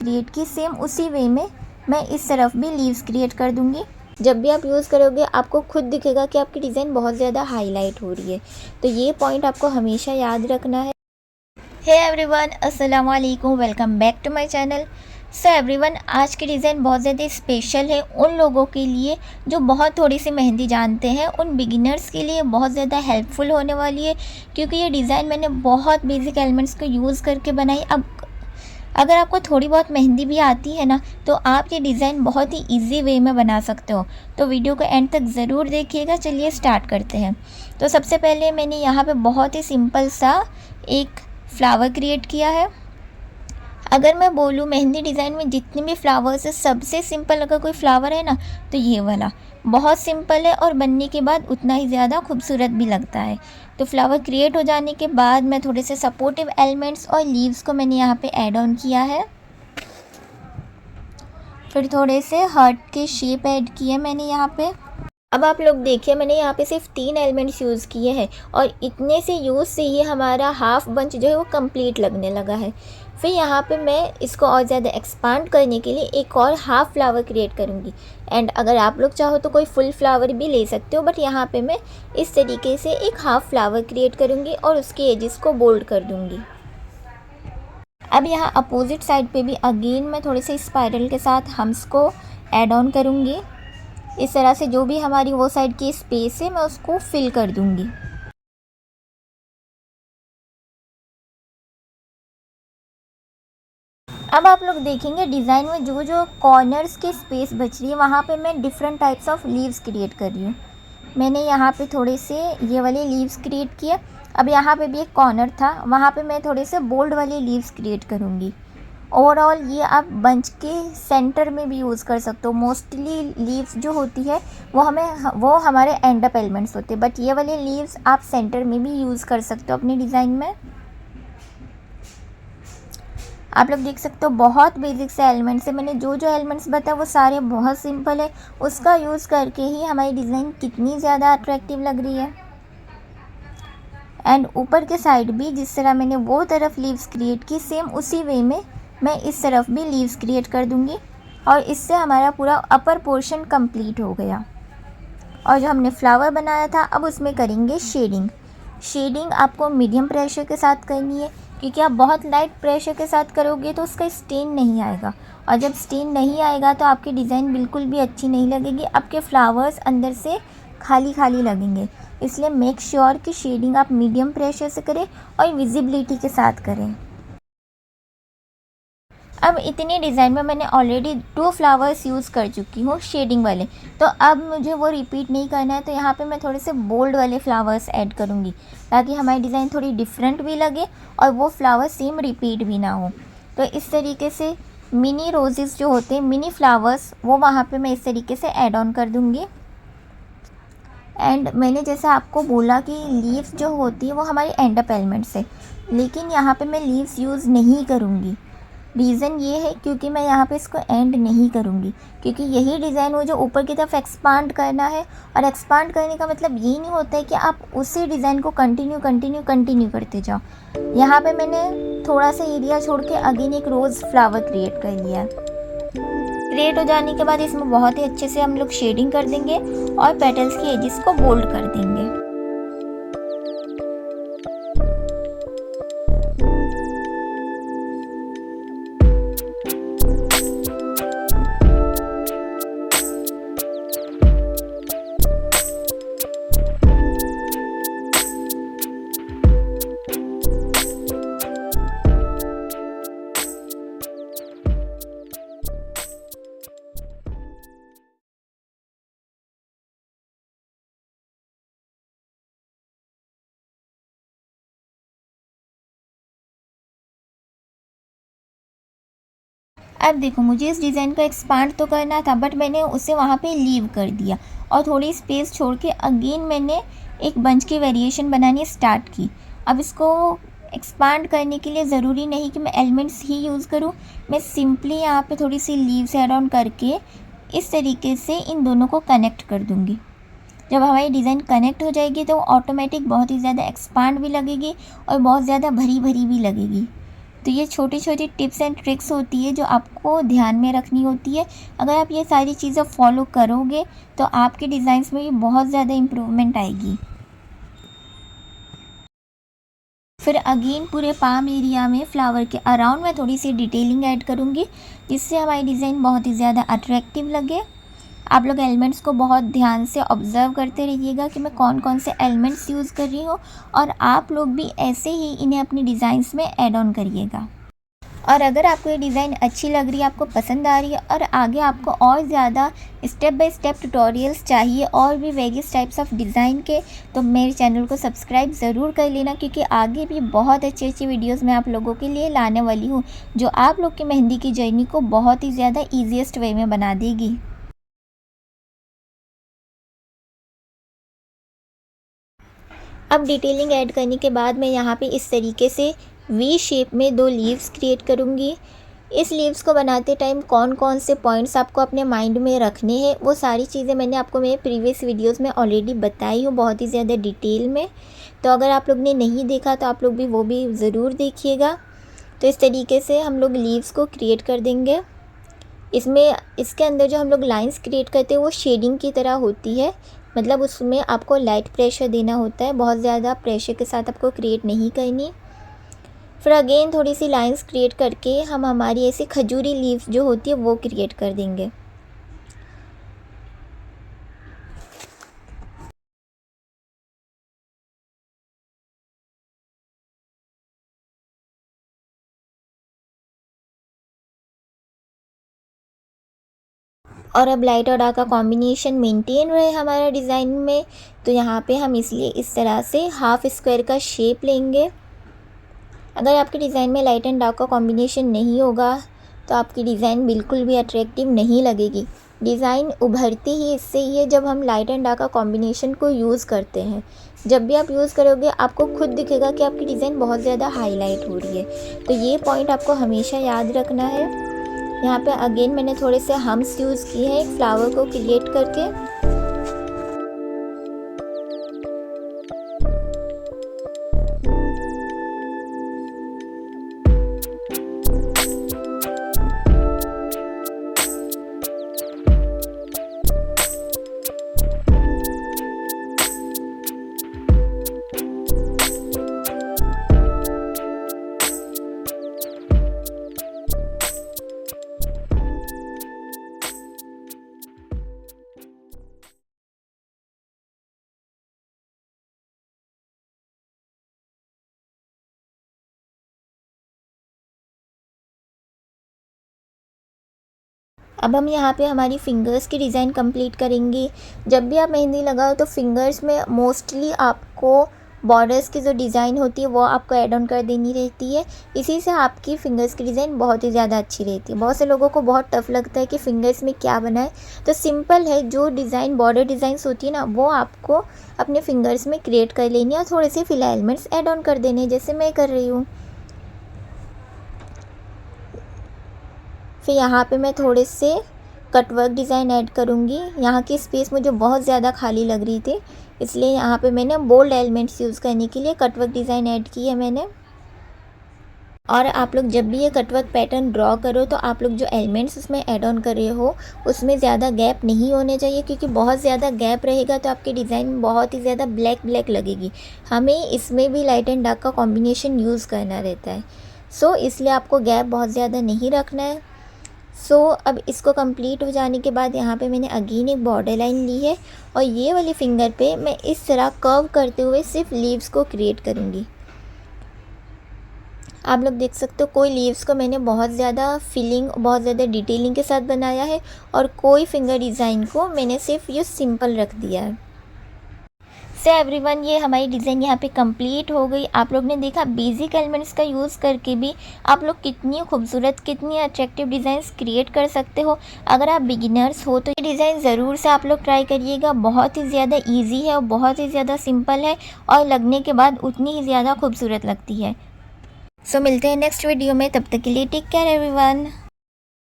Create की same उसी वे में मैं इस तरफ भी लीव्स क्रिएट कर दूंगी। जब भी आप यूज़ करोगे आपको खुद दिखेगा कि आपकी डिज़ाइन बहुत ज़्यादा हाईलाइट हो रही है, तो ये पॉइंट आपको हमेशा याद रखना है। हे एवरीवन, अस्सलाम वालेकुम, welcome back to my channel. So everyone, आज की डिज़ाइन बहुत ज़्यादा स्पेशल है उन लोगों के लिए जो बहुत थोड़ी सी मेहंदी जानते हैं। उन बिगिनर्स के लिए बहुत ज़्यादा हेल्पफुल होने वाली है, क्योंकि ये डिज़ाइन मैंने बहुत बेसिक एलिमेंट्स को यूज़ करके बनाई। अब अगर आपको थोड़ी बहुत मेहंदी भी आती है ना, तो आप ये डिज़ाइन बहुत ही इजी वे में बना सकते हो। तो वीडियो को एंड तक ज़रूर देखिएगा। चलिए स्टार्ट करते हैं। तो सबसे पहले मैंने यहाँ पे बहुत ही सिंपल सा एक फ्लावर क्रिएट किया है। अगर मैं बोलूँ मेहंदी डिज़ाइन में जितने भी फ्लावर्स है, सबसे सिंपल अगर कोई फ्लावर है ना, तो ये वाला बहुत सिंपल है और बनने के बाद उतना ही ज़्यादा खूबसूरत भी लगता है। तो फ्लावर क्रिएट हो जाने के बाद मैं थोड़े से सपोर्टिव एलिमेंट्स और लीव्स को मैंने यहाँ पे ऐड ऑन किया है। फिर थोड़े से हार्ट के शेप ऐड किए मैंने यहाँ पे। अब आप लोग देखिए, मैंने यहाँ पे सिर्फ 3 एलिमेंट्स यूज़ किए हैं और इतने से यूज़ से ये हमारा हाफ बंच जो है वो कंप्लीट लगने लगा है। फिर यहाँ पे मैं इसको और ज़्यादा एक्सपांड करने के लिए एक और हाफ़ फ्लावर क्रिएट करूँगी। एंड अगर आप लोग चाहो तो कोई फुल फ्लावर भी ले सकते हो, बट यहाँ पे मैं इस तरीके से एक हाफ़ फ्लावर क्रिएट करूँगी और उसके एजेस को बोल्ड कर दूँगी। अब यहाँ अपोजिट साइड पे भी अगेन मैं थोड़े से स्पाइरल के साथ हम्स को ऐड ऑन करूँगी। इस तरह से जो भी हमारी वो साइड की स्पेस है मैं उसको फिल कर दूँगी। अब आप लोग देखेंगे डिज़ाइन में जो जो कॉर्नर्स की स्पेस बच रही है वहाँ पे मैं different types of leaves create कर रही हूँ। मैंने यहाँ पे थोड़े से ये वाले लीव्स क्रिएट किए। अब यहाँ पे भी एक कॉर्नर था, वहाँ पे मैं थोड़े से बोल्ड वाले लीव्स क्रिएट करूँगी। ओवरऑल ये आप बंच के सेंटर में भी यूज़ कर सकते हो। मोस्टली लीव्स जो होती है वो हमारे एंड अप एलिमेंट्स होते हैं, बट ये वाले लीव्स आप सेंटर में भी यूज़ कर सकते हो अपनी डिज़ाइन में। आप लोग देख सकते हो बहुत बेसिक से एलिमेंट्स है। मैंने जो जो एलिमेंट्स बताया वो सारे बहुत सिंपल है, उसका यूज़ करके ही हमारी डिज़ाइन कितनी ज़्यादा अट्रैक्टिव लग रही है। एंड ऊपर के साइड भी जिस तरह मैंने वो तरफ लीव्स क्रिएट की, सेम उसी वे में मैं इस तरफ भी लीव्स क्रिएट कर दूंगी और इससे हमारा पूरा अपर पोर्शन कंप्लीट हो गया। और जो हमने फ्लावर बनाया था अब उसमें करेंगे शेडिंग। शेडिंग आपको मीडियम प्रेशर के साथ करनी है, क्योंकि आप बहुत लाइट प्रेशर के साथ करोगे तो उसका स्टेन नहीं आएगा, और जब स्टेन नहीं आएगा तो आपकी डिज़ाइन बिल्कुल भी अच्छी नहीं लगेगी। आपके फ्लावर्स अंदर से खाली खाली लगेंगे। इसलिए मेक श्योर कि शेडिंग आप मीडियम प्रेशर से करें और विजिबिलिटी के साथ करें। अब इतनी डिज़ाइन में मैंने ऑलरेडी 2 फ्लावर्स यूज़ कर चुकी हूँ शेडिंग वाले, तो अब मुझे वो रिपीट नहीं करना है। तो यहाँ पे मैं थोड़े से बोल्ड वाले फ्लावर्स ऐड करूँगी, ताकि हमारी डिज़ाइन थोड़ी डिफरेंट भी लगे और वो फ्लावर सेम रिपीट भी ना हो। तो इस तरीके से मिनी रोजेज़ जो होते हैं, मिनी फ्लावर्स, वो वहाँ पर मैं इस तरीके से ऐड ऑन कर दूँगी। एंड मैंने जैसे आपको बोला कि लीव्स जो होती है वो हमारी एंड अप एलिमेंट्स है, लेकिन यहाँ पे मैं लीव्स यूज़ नहीं करूँगी। रीज़न ये है क्योंकि मैं यहाँ पे इसको एंड नहीं करूँगी, क्योंकि यही डिज़ाइन वो जो ऊपर की तरफ एक्सपांड करना है। और एक्सपांड करने का मतलब ये नहीं होता है कि आप उसी डिज़ाइन को कंटिन्यू करते जाओ। यहाँ पे मैंने थोड़ा सा एरिया छोड़ के अगेन एक रोज़ फ्लावर क्रिएट कर लिया। क्रिएट हो जाने के बाद इसमें बहुत ही अच्छे से हम लोग शेडिंग कर देंगे और पेटल्स की एजेस को बोल्ड कर देंगे। अब देखो, मुझे इस डिज़ाइन को एक्सपांड तो करना था, बट मैंने उसे वहाँ पे लीव कर दिया और थोड़ी स्पेस छोड़ के अगेन मैंने एक बंच की वेरिएशन बनानी स्टार्ट की। अब इसको एक्सपांड करने के लिए ज़रूरी नहीं कि मैं एलिमेंट्स ही यूज़ करूँ, मैं सिंपली यहाँ पे थोड़ी सी लीव्स ऐड ऑन करके इस तरीके से इन दोनों को कनेक्ट कर दूँगी। जब हमारी डिज़ाइन कनेक्ट हो जाएगी तो ऑटोमेटिक बहुत ही ज़्यादा एक्सपांड भी लगेगी और बहुत ज़्यादा भरी भरी भी लगेगी। तो ये छोटी छोटी टिप्स एंड ट्रिक्स होती है जो आपको ध्यान में रखनी होती है। अगर आप ये सारी चीज़ें फॉलो करोगे तो आपके डिज़ाइंस में भी बहुत ज़्यादा इम्प्रूवमेंट आएगी। फिर अगेन पूरे पाम एरिया में फ्लावर के अराउंड मैं थोड़ी सी डिटेलिंग ऐड करूँगी, जिससे हमारी डिज़ाइन बहुत ही ज़्यादा अट्रैक्टिव लगे। आप लोग एलिमेंट्स को बहुत ध्यान से ऑब्ज़र्व करते रहिएगा कि मैं कौन कौन से एलिमेंट्स यूज़ कर रही हूँ, और आप लोग भी ऐसे ही इन्हें अपनी डिज़ाइंस में ऐड ऑन करिएगा। और अगर आपको ये डिज़ाइन अच्छी लग रही है, आपको पसंद आ रही है, और आगे आपको और ज़्यादा स्टेप बाय स्टेप ट्यूटोरियल्स चाहिए और भी वेरियस टाइप्स ऑफ डिज़ाइन के, तो मेरे चैनल को सब्सक्राइब ज़रूर कर लेना, क्योंकि आगे भी बहुत अच्छी अच्छी वीडियोस मैं आप लोगों के लिए लाने वाली हूँ, जो आप लोग की मेहंदी की जर्नी को बहुत ही ज़्यादा ईजीएस्ट वे में बना देगी। अब डिटेलिंग ऐड करने के बाद मैं यहाँ पे इस तरीके से वी शेप में 2 लीव्स क्रिएट करूँगी। इस लीव्स को बनाते टाइम कौन कौन से पॉइंट्स आपको अपने माइंड में रखने हैं, वो सारी चीज़ें मैंने आपको मेरे प्रीवियस वीडियोस में ऑलरेडी बताई हूँ बहुत ही ज़्यादा डिटेल में। तो अगर आप लोग ने नहीं देखा तो आप लोग भी वो भी ज़रूर देखिएगा। तो इस तरीके से हम लोग लीव्स को क्रिएट कर देंगे। इसके अंदर जो हम लोग लाइन्स क्रिएट करते हैं वो शेडिंग की तरह होती है, मतलब उसमें आपको लाइट प्रेशर देना होता है, बहुत ज़्यादा प्रेशर के साथ आपको क्रिएट नहीं करनी। फिर अगेन थोड़ी सी लाइंस क्रिएट करके हम हमारी ऐसी खजूरी लीव्स जो होती है वो क्रिएट कर देंगे। और अब लाइट और डार्क का कॉम्बिनेशन मेंटेन रहे हमारा डिज़ाइन में, तो यहाँ पे हम इसलिए इस तरह से हाफ स्क्वायर का शेप लेंगे। अगर आपके डिज़ाइन में लाइट एंड डार्क का कॉम्बिनेशन नहीं होगा तो आपकी डिज़ाइन बिल्कुल भी अट्रैक्टिव नहीं लगेगी। डिज़ाइन उभरती ही इससे ही है जब हम लाइट एंड डार्क का कॉम्बिनेशन को यूज़ करते हैं। जब भी आप यूज़ करोगे आपको खुद दिखेगा कि आपकी डिज़ाइन बहुत ज़्यादा हाईलाइट हो रही है। तो ये पॉइंट आपको हमेशा याद रखना है। यहाँ पे अगेन मैंने थोड़े से हम्स यूज़ किए हैं एक फ्लावर को क्रिएट करके। अब हम यहाँ पे हमारी फ़िंगर्स की डिज़ाइन कंप्लीट करेंगे। जब भी आप मेहंदी लगाओ तो फिंगर्स में मोस्टली आपको बॉर्डर्स की जो डिज़ाइन होती है वो आपको ऐड ऑन कर देनी रहती है। इसी से आपकी फ़िंगर्स की डिज़ाइन बहुत ही ज़्यादा अच्छी रहती है। बहुत से लोगों को बहुत टफ़ लगता है कि फ़िंगर्स में क्या बनाए, तो सिंपल है, जो डिज़ाइन बॉर्डर डिज़ाइंस होती है ना वो आपको अपने फिंगर्स में क्रिएट कर लेनी है और थोड़े से फिल एलिमेंट्स ऐड ऑन कर देने, जैसे मैं कर रही हूँ। फिर यहाँ पे मैं थोड़े से कटवर्क डिज़ाइन ऐड करूँगी। यहाँ की स्पेस मुझे बहुत ज़्यादा खाली लग रही थी, इसलिए यहाँ पे मैंने बोल्ड एलिमेंट्स यूज़ करने के लिए कटवर्क डिज़ाइन ऐड की है मैंने। और आप लोग जब भी ये कटवर्क पैटर्न ड्रॉ करो तो आप लोग जो एलिमेंट्स उसमें ऐड ऑन कर रहे हो उसमें ज़्यादा गैप नहीं होने चाहिए, क्योंकि बहुत ज़्यादा गैप रहेगा तो आपकी डिज़ाइन बहुत ही ज़्यादा ब्लैक ब्लैक लगेगी। हमें इसमें भी लाइट एंड डार्क का कॉम्बिनेशन यूज़ करना रहता है, सो इसलिए आपको गैप बहुत ज़्यादा नहीं रखना है। अब इसको कंप्लीट हो जाने के बाद यहाँ पे मैंने अगेन एक बॉर्डर लाइन ली है और ये वाली फिंगर पे मैं इस तरह कर्व करते हुए सिर्फ लीव्स को क्रिएट करूँगी। आप लोग देख सकते हो कोई लीव्स को मैंने बहुत ज़्यादा फिलिंग, बहुत ज़्यादा डिटेलिंग के साथ बनाया है, और कोई फिंगर डिज़ाइन को मैंने सिर्फ ये सिंपल रख दिया है। सो एवरीवन, ये हमारी डिज़ाइन यहाँ पे कंप्लीट हो गई। आप लोग ने देखा बेसिक एलिमेंट्स का यूज़ करके भी आप लोग कितनी खूबसूरत, कितनी अट्रैक्टिव डिज़ाइंस क्रिएट कर सकते हो। अगर आप बिगिनर्स हो तो ये डिज़ाइन ज़रूर से आप लोग ट्राई करिएगा। बहुत ही ज़्यादा ईजी है और बहुत ही ज़्यादा सिंपल है, और लगने के बाद उतनी ही ज़्यादा खूबसूरत लगती है। सो मिलते हैं नेक्स्ट वीडियो में, तब तक के लिए टेक केयर एवरीवन।